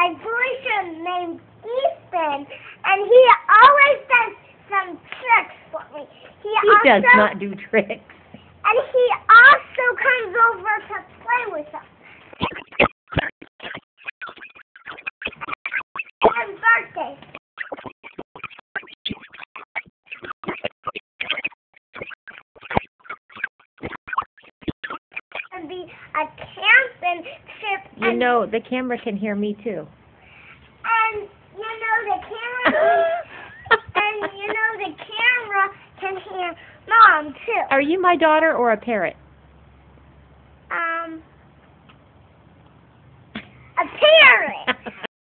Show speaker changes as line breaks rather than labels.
my boyfriend named Ethan, and he always does some tricks for me.
He does not do tricks.
And he also comes over to play with us. On birthday. And be a camping trip.
You know, the camera can hear me too.
And you know the camera can hear Mom too.
Are you my daughter or a parrot?